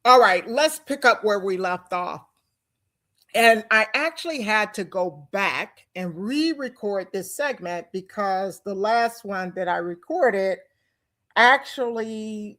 All right, let's pick up where we left off. And I actually had to go back and re-record this segment because the last one that I recorded actually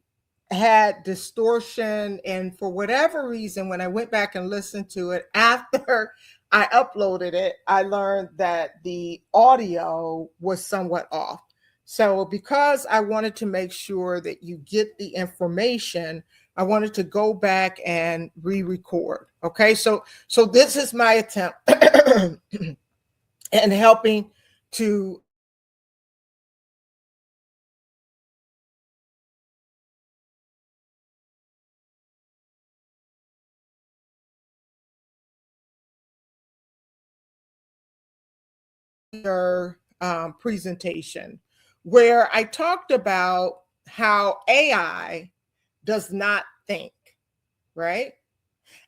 had distortion. And for whatever reason, when I went back and listened to it after I uploaded it, I learned that the audio was somewhat off. So, because I wanted to make sure that you get the information, I wanted to go back and re-record. Okay, so this is my attempt and helping to your presentation where I talked about how AI does not think, right?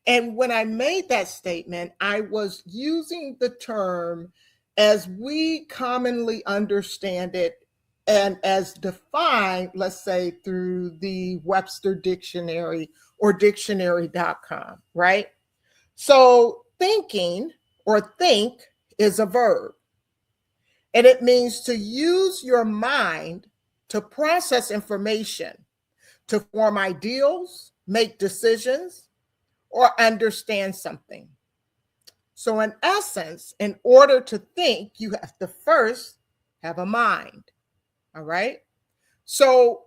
And when I made that statement, I was using the term as we commonly understand it and as defined, let's say, through the Webster Dictionary or dictionary.com, right? So thinking or think is a verb, and it means to use your mind to process information, to form ideals, make decisions, or understand something. So, in essence, in order to think, you have to first have a mind. All right. So,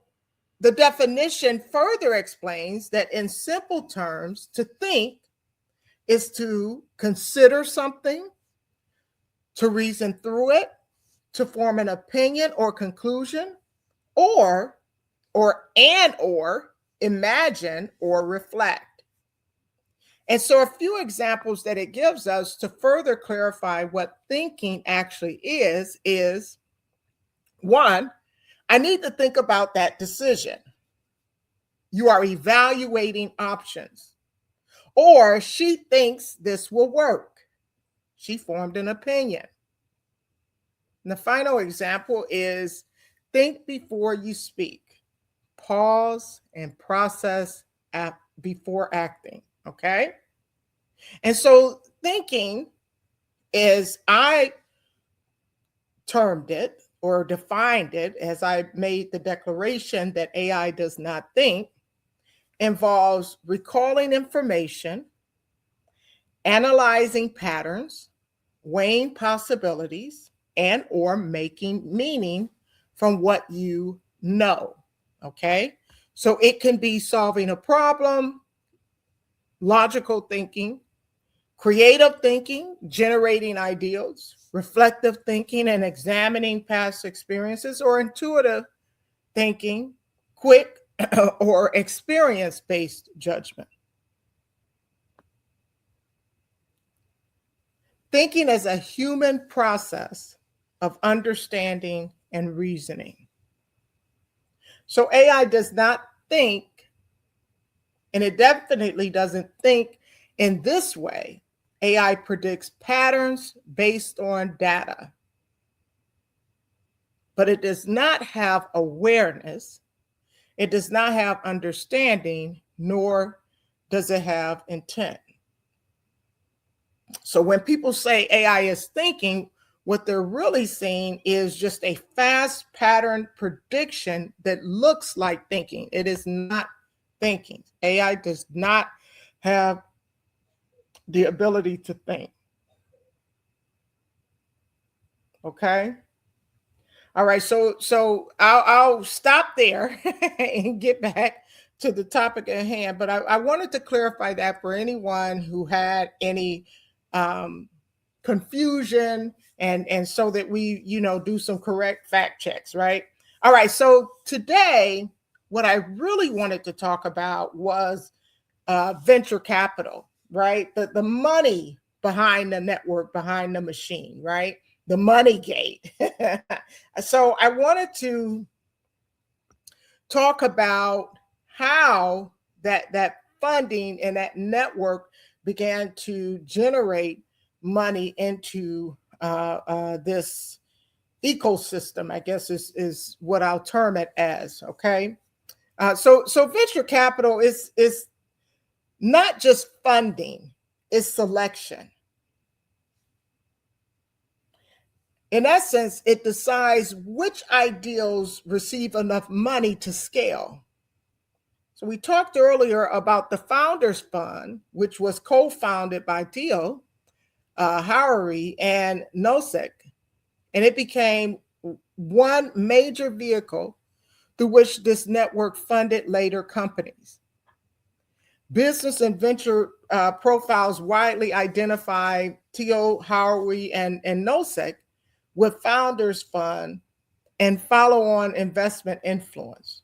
the definition further explains that in simple terms, to think is to consider something, to reason through it, to form an opinion or conclusion, or or imagine or reflect. And so, a few examples that it gives us to further clarify what thinking actually is one, I need to think about that decision. You are evaluating options. Or she thinks this will work. She formed an opinion. And the final example is think before you speak. Pause and process before acting. Okay. And so thinking is, I termed it or defined it as I made the declaration that AI does not think, involves recalling information, analyzing patterns, weighing possibilities, and or making meaning from what you know. Okay? So it can be solving a problem, logical thinking, creative thinking, generating ideas, reflective thinking, and examining past experiences, or intuitive thinking, quick or experience based judgment. Thinking is a human process of understanding and reasoning. So AI does not think, and it definitely doesn't think in this way. AI predicts patterns based on data, but it does not have awareness. It does not have understanding, nor does it have intent. So when people say AI is thinking, what they're really seeing is just a fast pattern prediction that looks like thinking. It is not thinking. AI does not have the ability to think. Okay. All right. So I'll stop there and get back to the topic at hand. But I wanted to clarify that for anyone who had any um, confusion, and so that we do some correct fact checks, right? All right. So today, what I really wanted to talk about was venture capital, right? The money behind the network, behind the machine, right? The money gate. So I wanted to talk about how that funding and that network began to generate money into this ecosystem, I guess is what I'll term it as. Okay. So venture capital is not just funding, it's selection. In essence, it decides which ideals receive enough money to scale. So we talked earlier about the Founders Fund, which was co-founded by Theo Howery and Nosek, and it became one major vehicle through which this network funded later companies. Business and venture profiles widely identify Theo Howery and Nosek with Founders Fund and follow-on investment influence.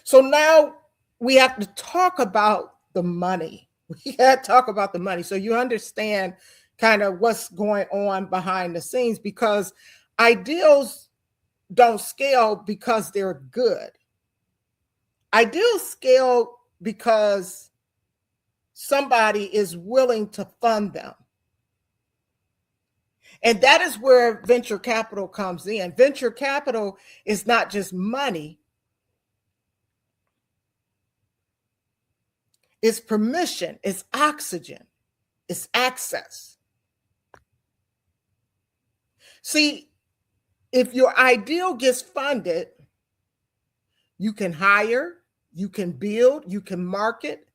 So now we have to talk about the money. We got to talk about the money so you understand kind of what's going on behind the scenes, because ideals don't scale because they're good. Ideals scale because somebody is willing to fund them. And that is where venture capital comes in. Venture capital is not just money. It's permission, it's oxygen, it's access. See, if your ideal gets funded, you can hire, you can build, you can market,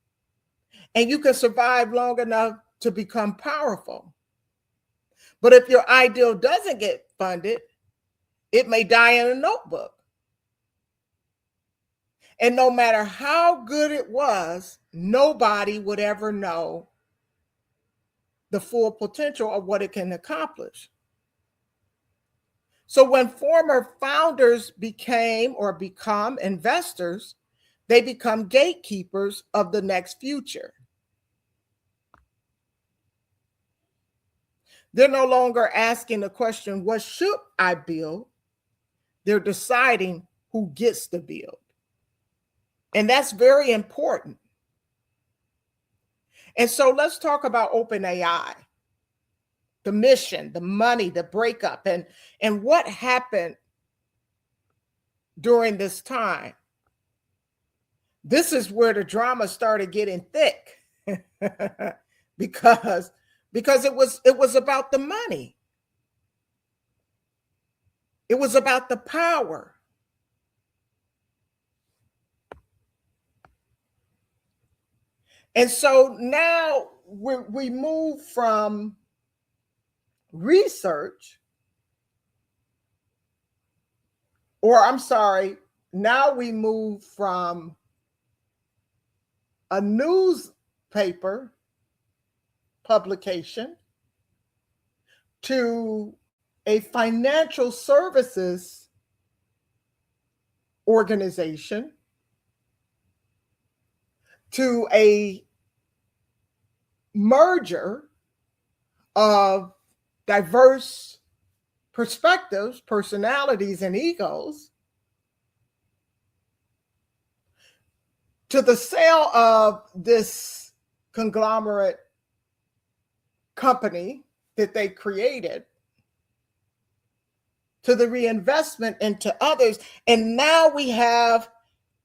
and you can survive long enough to become powerful. But if your ideal doesn't get funded, it may die in a notebook. And no matter how good it was, nobody would ever know the full potential of what it can accomplish. So when former founders became or become investors, they become gatekeepers of the next future. They're no longer asking the question, what should I build? They're deciding who gets to build. And that's very important. And so let's talk about OpenAI, the mission, the money, the breakup, and what happened during this time. This is where the drama started getting thick because it was about the money. It was about the power. And so now we move from research, now we move from a newspaper publication to a financial services organization to a merger of diverse perspectives, personalities, and egos, to the sale of this conglomerate company that they created, to the reinvestment into others. And now we have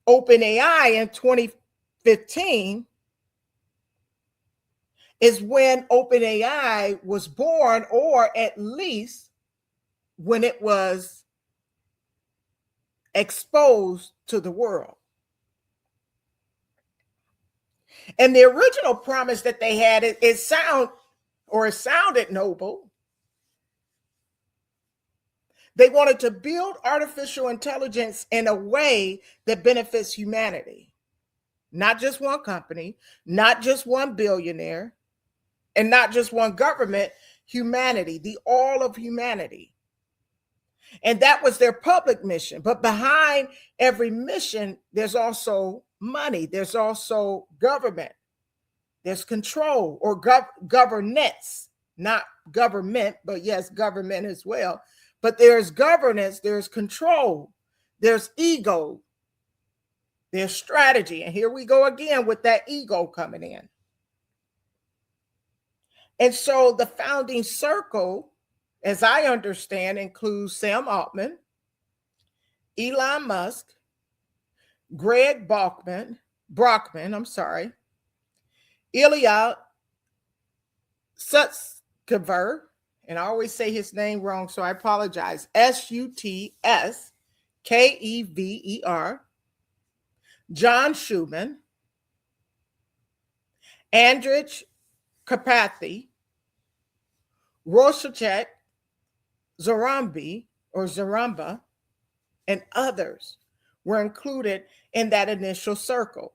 OpenAI in 2015 is when OpenAI was born, or at least when it was exposed to the world. And the original promise that they had, it sounded noble. They wanted to build artificial intelligence in a way that benefits humanity. Not just one company, not just one billionaire, and not just one government, humanity, the all of humanity. And that was their public mission. But behind every mission, there's also money. There's also government. There's control or governance, not government, but yes, government as well. But there's governance, there's control, there's ego, there's strategy. And here we go again with that ego coming in. And so the founding circle, as I understand, includes Sam Altman, Elon Musk, Greg Bachman, Brockman, I'm sorry, Ilya Sutskever, and I always say his name wrong, so I apologize. Sutskever, John Schumann, Andrich Karpathy, Roshacek Zaramba, and others were included in that initial circle.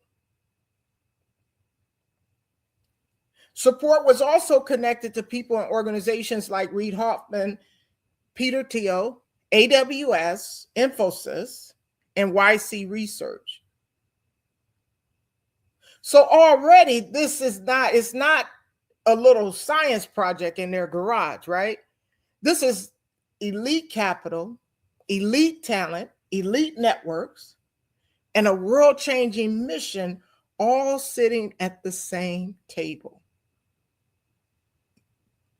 Support was also connected to people and organizations like Reid Hoffman, Peter Thiel, AWS, Infosys, and YC Research. So already this is it's not a little science project in their garage, right? This is elite capital, elite talent, elite networks, and a world-changing mission all sitting at the same table.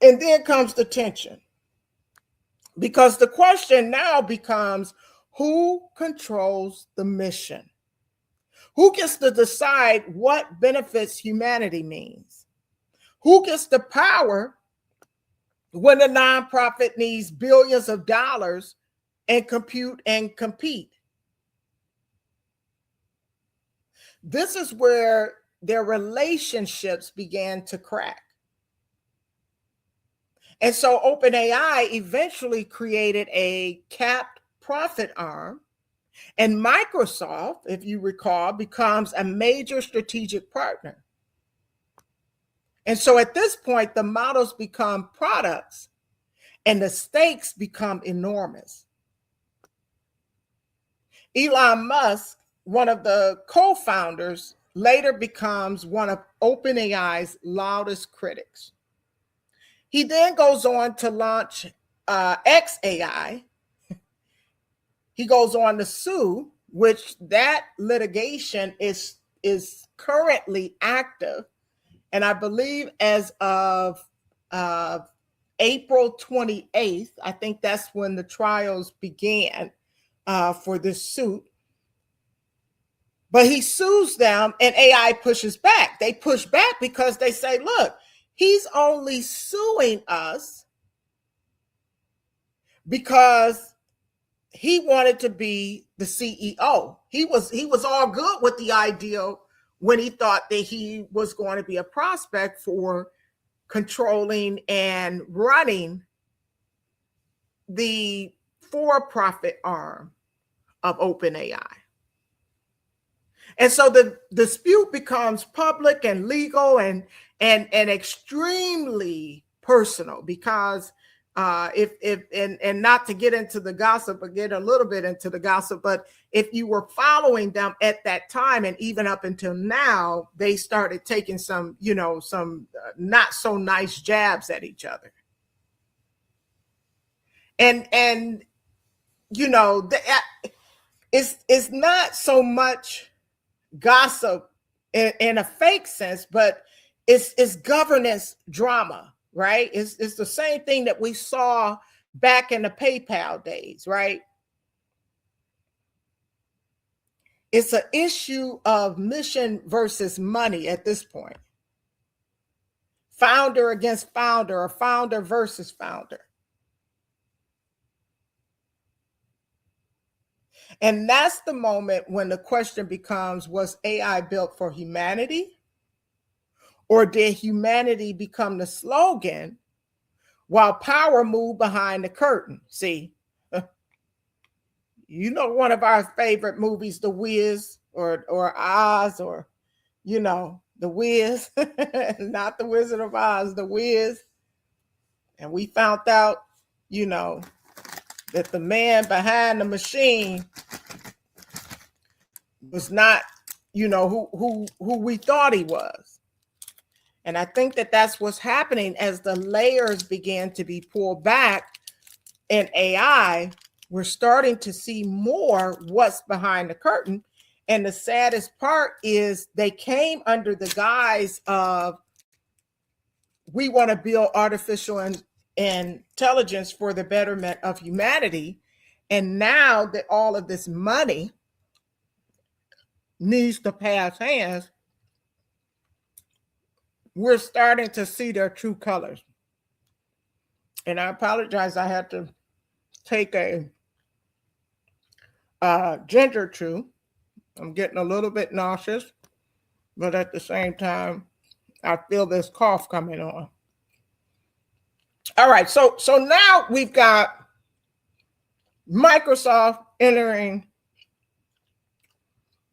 And then comes the tension, because the question now becomes, who controls the mission? Who gets to decide what benefits humanity means? Who gets the power when a nonprofit needs billions of dollars and compute and compete? This is where their relationships began to crack. And so OpenAI eventually created a capped profit arm, and Microsoft, if you recall, becomes a major strategic partner. And so at this point, the models become products and the stakes become enormous. Elon Musk, one of the co-founders, later becomes one of OpenAI's loudest critics. He then goes on to launch xAI. He goes on to sue, which that litigation is currently active. And I believe as of April 28th, I think that's when the trials began for this suit. But he sues them and AI pushes back. They push back because they say, look, he's only suing us because he wanted to be the CEO. He was all good with the idea when he thought that he was going to be a prospect for controlling and running the for-profit arm of OpenAI. And so the dispute becomes public and legal and extremely personal, because if not to get into the gossip, but get a little bit into the gossip, but if you were following them at that time and even up until now, they started taking some not so nice jabs at each other. And it's not so much gossip in a fake sense, but it's governance drama, right? It's the same thing that we saw back in the PayPal days, right? It's an issue of mission versus money at this point. Founder against founder, or founder versus founder. And that's the moment when the question becomes, was AI built for humanity? Or did humanity become the slogan while power moved behind the curtain? See, one of our favorite movies, The Wiz, or Oz, or, The Wiz, not The Wizard of Oz, The Wiz. And we found out, that the man behind the machine was not, who we thought he was. And I think that that's what's happening as the layers began to be pulled back in AI. We're starting to see more what's behind the curtain. And the saddest part is they came under the guise of, we want to build artificial intelligence for the betterment of humanity. And now that all of this money needs to pass hands, we're starting to see their true colors. And I apologize, I had to take a ginger chew. I'm getting a little bit nauseous, but at the same time, I feel this cough coming on. All right, so now we've got Microsoft entering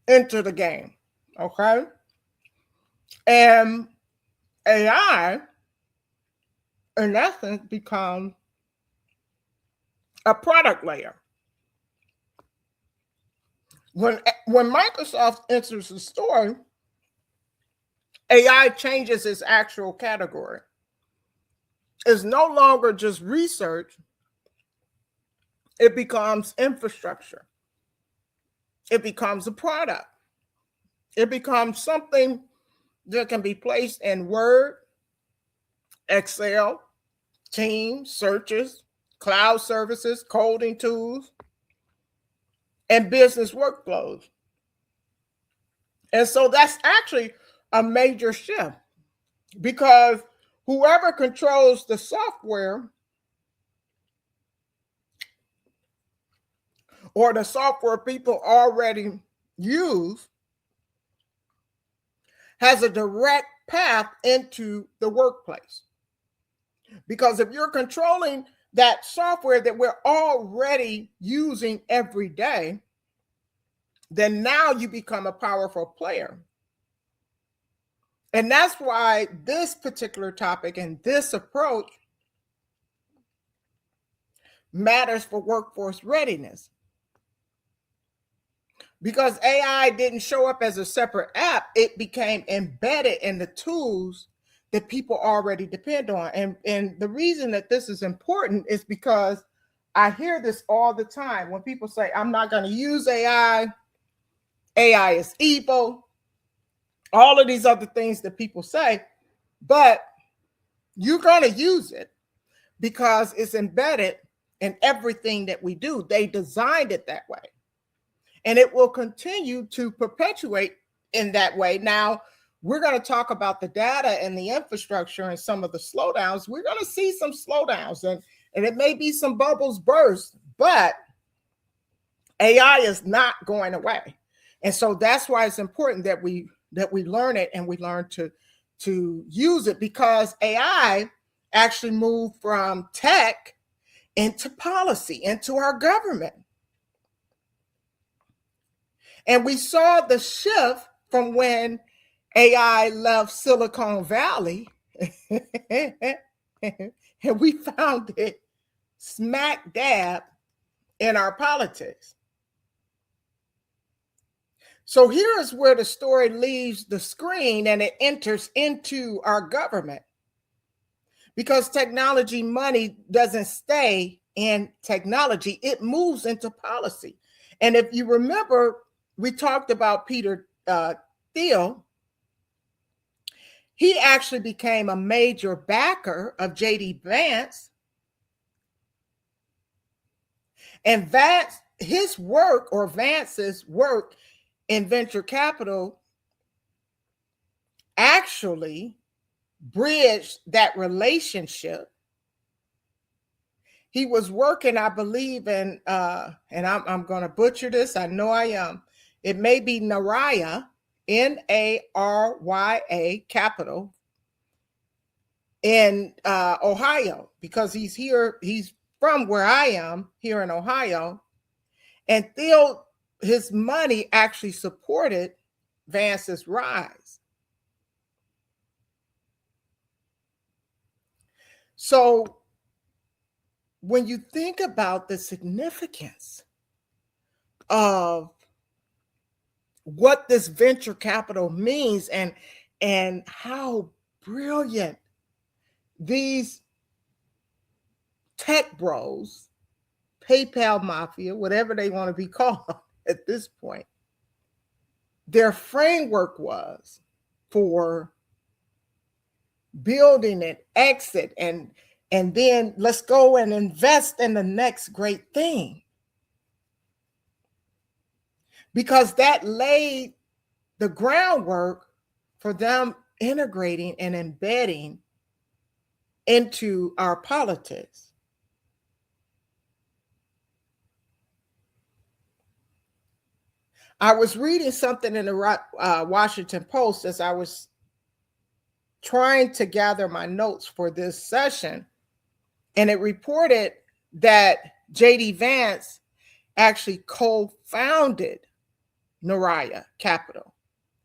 into the game, okay? And AI, in essence, becomes a product layer. When Microsoft enters the story, AI changes its actual category. It's no longer just research. It becomes infrastructure. It becomes a product. It becomes something that can be placed in Word, Excel, Teams, searches, cloud services, coding tools, and business workflows. And so that's actually a major shift, because whoever controls the software or the software people already use has a direct path into the workplace. Because if you're controlling that software that we're already using every day, then now you become a powerful player. And that's why this particular topic and this approach matters for workforce readiness. Because AI didn't show up as a separate app, it became embedded in the tools that people already depend on. And the reason that this is important is because I hear this all the time when people say, I'm not going to use AI, AI is evil, all of these other things that people say, but you're going to use it because it's embedded in everything that we do. They designed it that way. And it will continue to perpetuate in that way. Now, we're going to talk about the data and the infrastructure and some of the slowdowns. We're going to see some slowdowns, and it may be some bubbles burst, but AI is not going away. And so that's why it's important that we learn it and we learn to use it, because AI actually moved from tech into policy, into our government. And we saw the shift from when AI left Silicon Valley and we found it smack dab in our politics. So here is where the story leaves the screen and it enters into our government, because technology money doesn't stay in technology, it moves into policy. And if you remember, we talked about Peter Thiel. He actually became a major backer of J.D. Vance. And Vance's work in venture capital actually bridged that relationship. He was working, I believe, in, and I'm going to butcher this, I know I am. It may be Naraya, Narya capital in Ohio, because he's from where I am here in Ohio. And Thiel, his money actually supported Vance's rise. So when you think about the significance of what this venture capital means and how brilliant these tech bros, PayPal mafia, whatever they want to be called at this point, their framework was for building an exit and then let's go and invest in the next great thing. Because that laid the groundwork for them integrating and embedding into our politics. I was reading something in the Washington Post as I was trying to gather my notes for this session, and it reported that J.D. Vance actually co-founded Naraya Capital.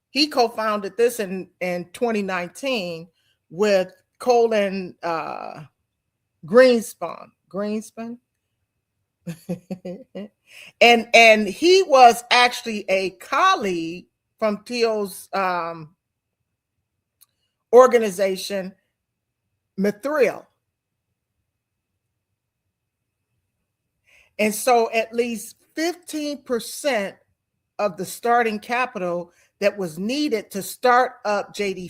He co-founded this in 2019 with Colin Greenspan. and he was actually a colleague from Thiel's organization, Mithril. And so at least 15% of the starting capital that was needed to start up J.D.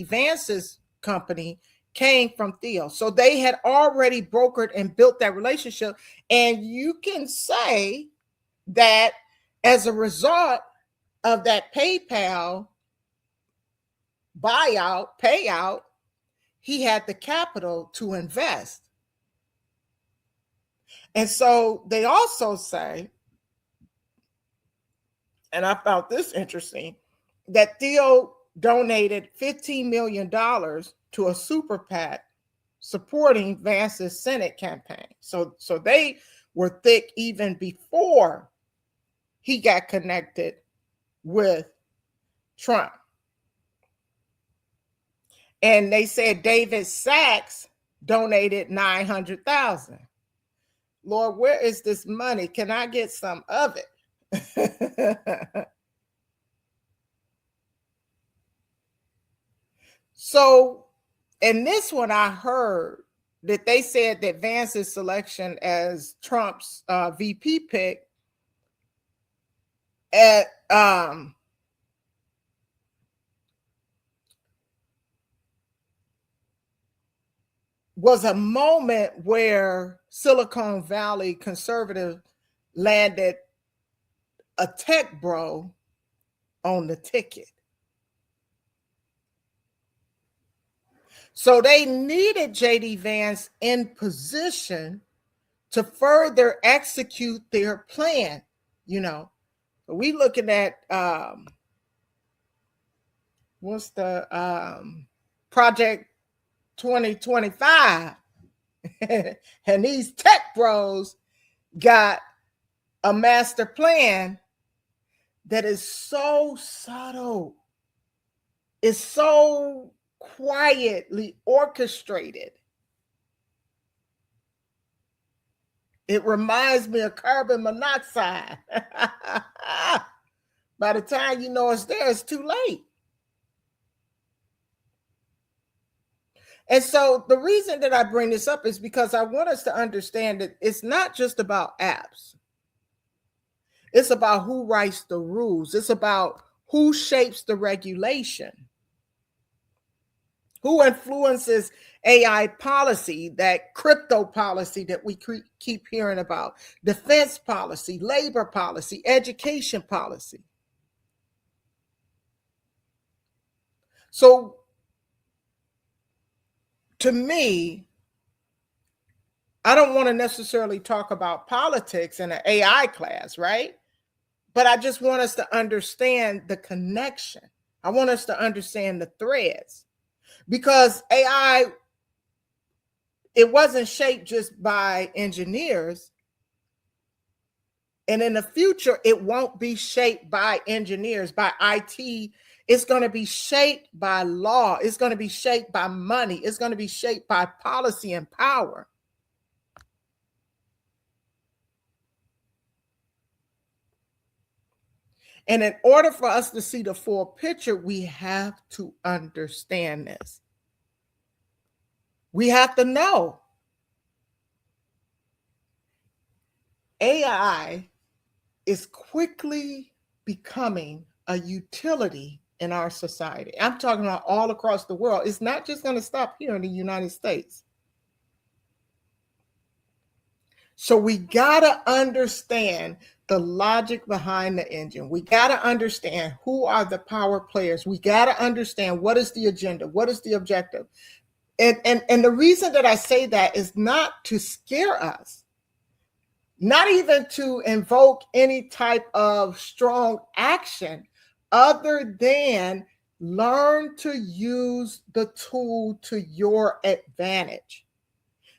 Vance's company came from Thiel. So they had already brokered and built that relationship. And you can say that as a result of that PayPal payout, he had the capital to invest. And so they also say, and I found this interesting, that Thiel donated $15 million to a super PAC supporting Vance's Senate campaign. So they were thick even before he got connected with Trump. And they said David Sachs donated $900,000. Lord, where is this money? Can I get some of it? So, in this one, I heard that they said that Vance's selection as Trump's VP pick was a moment where Silicon Valley conservative landed a tech bro on the ticket. So they needed J.D. Vance in position to further execute their plan. You know, we looking at what's the Project 2025, and these tech bros got a master plan that is so subtle, is so quietly orchestrated. It reminds me of carbon monoxide. By the time you know it's there, it's too late. And so the reason that I bring this up is because I want us to understand that it's not just about apps. It's about who writes the rules. It's about who shapes the regulation. Who influences AI policy, that crypto policy that we keep hearing about, defense policy, labor policy, education policy. So, to me, I don't want to necessarily talk about politics in an AI class, right? But I just want us to understand the connection. I want us to understand the threads. Because AI, it wasn't shaped just by engineers. And in the future, it won't be shaped by engineers, by IT. It's going to be shaped by law. It's going to be shaped by money. It's going to be shaped by policy and power. And in order for us to see the full picture, we have to understand this. We have to know AI is quickly becoming a utility in our society. I'm talking about all across the world. It's not just going to stop here in the United States. So we got to understand the logic behind the engine. We got to understand who are the power players. We got to understand what is the agenda, what is the objective. And the reason that I say that is not to scare us, not even to invoke any type of strong action, other than learn to use the tool to your advantage.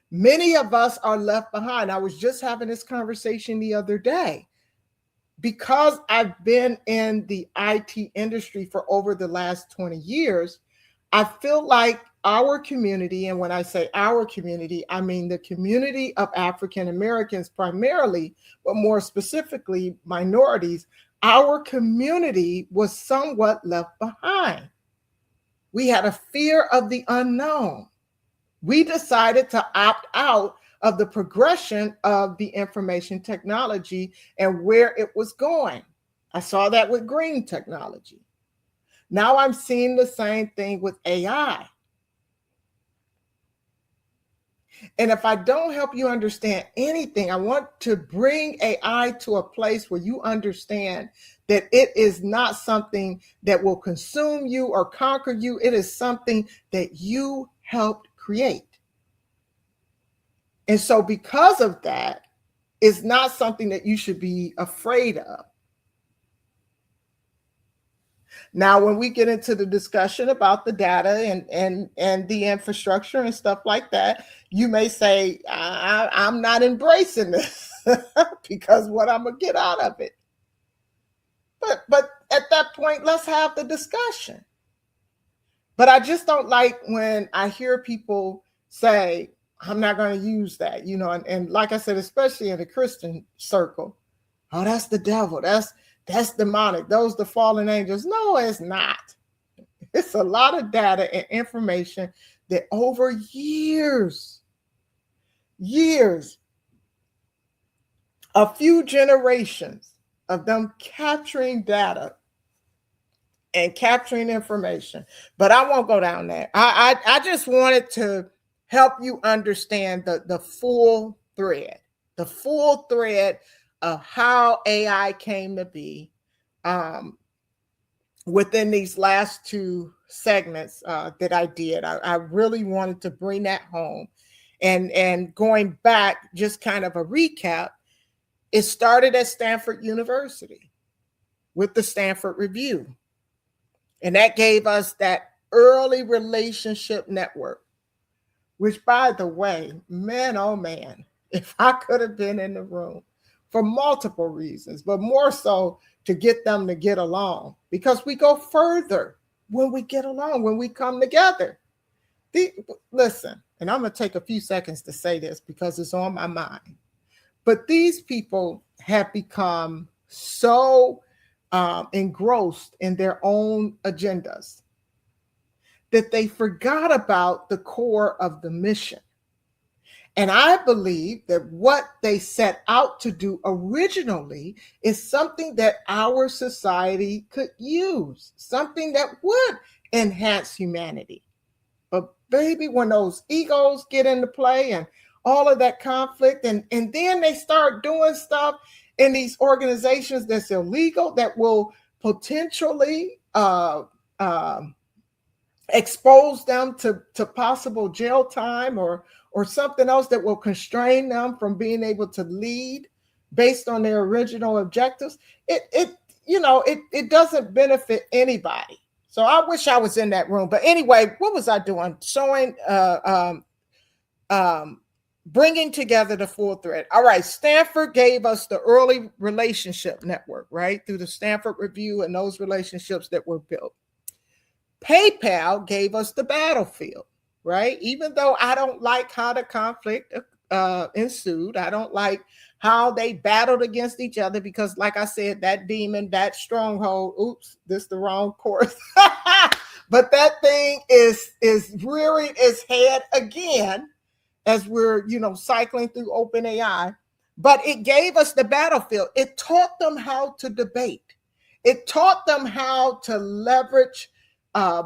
Many of us are left behind. I was just having this conversation the other day. Because I've been in the IT industry for over the last 20 years, I feel like our community, and when I say our community, I mean the community of African Americans primarily, but more specifically minorities, our community was somewhat left behind. We had a fear of the unknown. We decided to opt out of the progression of the information technology and where it was going. I saw that with green technology. Now I'm seeing the same thing with AI. And if I don't help you understand anything, I want to bring AI to a place where you understand that it is not something that will consume you or conquer you. It is something that you helped create. And so because of that, it's not something that you should be afraid of. Now, when we get into the discussion about the data and the infrastructure and stuff like that, you may say, I'm not embracing this because what I'm going to get out of it. But at that point, let's have the discussion. But I just don't like when I hear people say, I'm not going to use that, and like I said, especially in the Christian circle, oh, that's the devil. That's demonic. Those the fallen angels. No, it's not. It's a lot of data and information that over years, a few generations of them capturing data and capturing information. But I won't go down there. I just wanted to help you understand the full thread of how AI came to be within these last two segments that I did. I really wanted to bring that home. And going back, just kind of a recap, it started at Stanford University with the Stanford Review. And that gave us that early relationship network, which, by the way, man, oh man, if I could have been in the room for multiple reasons, but more so to get them to get along, because we go further when we get along, when we come together. Listen, and I'm going to take a few seconds to say this because it's on my mind, but these people have become so engrossed in their own agendas that they forgot about the core of the mission. And I believe that what they set out to do originally is something that our society could use, something that would enhance humanity. But baby, when those egos get into play and all of that conflict, and then they start doing stuff in these organizations that's illegal, that will potentially expose them to possible jail time or something else that will constrain them from being able to lead based on their original objectives, it doesn't benefit anybody. So I wish I was in that room. But anyway, what was I doing? Showing, bringing together the full thread. All right, Stanford gave us the early relationship network, right? Through the Stanford Review and those relationships that were built. PayPal gave us the battlefield, right? Even though I don't like how the conflict ensued, I don't like how they battled against each other because, like I said, that demon, that stronghold, oops, this is the wrong course. But that thing is rearing its head again as we're, cycling through OpenAI. But it gave us the battlefield. It taught them how to debate. It taught them how to leverage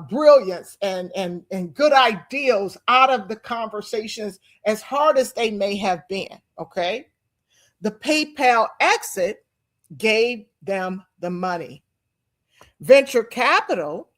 brilliance and good ideals out of the conversations, as hard as they may have been. Okay. The PayPal exit gave them the money. Venture capital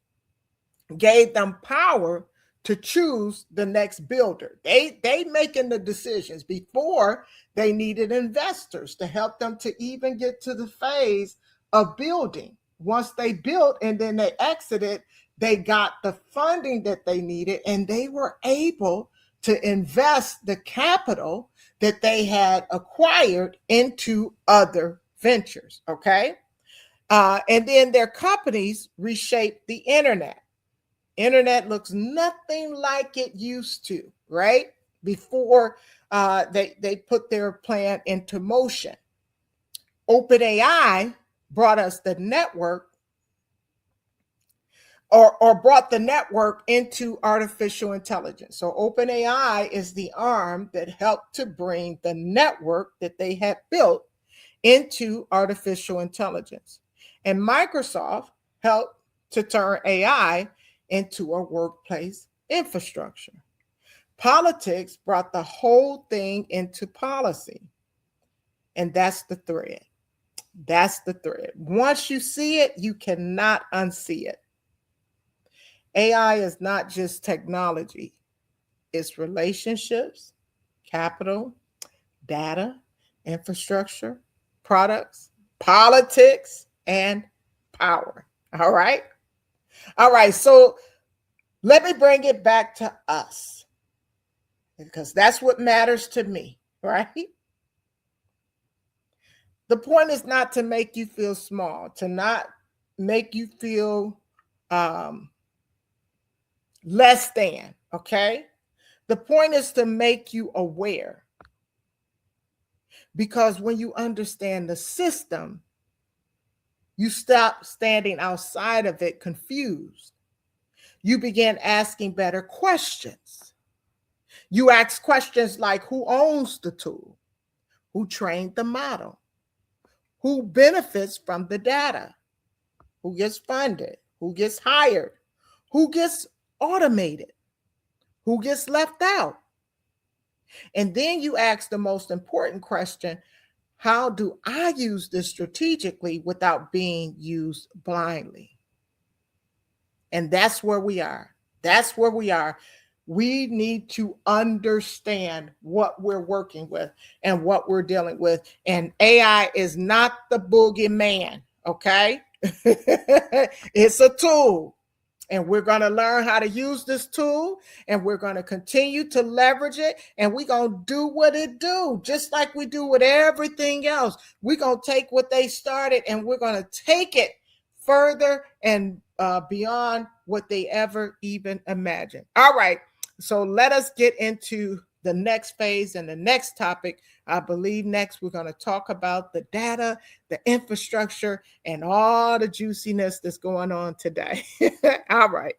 gave them power to choose the next builder. They making the decisions. Before, they needed investors to help them to even get to the phase of building. Once they built and then they exited, they got the funding that they needed, and they were able to invest the capital that they had acquired into other ventures. Okay. And then their companies reshaped the internet. Internet looks nothing like it used to, right? Before they put their plan into motion. OpenAI brought us the network, or brought the network into artificial intelligence. So OpenAI is the arm that helped to bring the network that they had built into artificial intelligence. And Microsoft helped to turn AI into a workplace infrastructure. Politics brought the whole thing into policy. And that's the thread. That's the thread. Once you see it, you cannot unsee it. AI is not just technology. It's relationships, capital, data, infrastructure, products, politics, and power. All right. All right. So let me bring it back to us, because that's what matters to me, right? The point is not to make you feel small, to not make you feel less than, okay? The point is to make you aware. Because when you understand the system, you stop standing outside of it confused. You begin asking better questions. You ask questions like, who owns the tool? Who trained the model? Who benefits from the data? Who gets funded? Who gets hired? Who gets automated? Who gets left out? And then you ask the most important question: how do I use this strategically without being used blindly? And that's where we are. That's where we are. We need to understand what we're working with and what we're dealing with. And AI is not the boogeyman, okay? It's a tool. And we're going to learn how to use this tool, and we're going to continue to leverage it, and we're going to do what it do, just like we do with everything else. We're going to take what they started, and we're going to take it further and beyond what they ever even imagined. All right. So let us get into the next phase and the next topic. I believe next we're going to talk about the data, the infrastructure, and all the juiciness that's going on today. All right.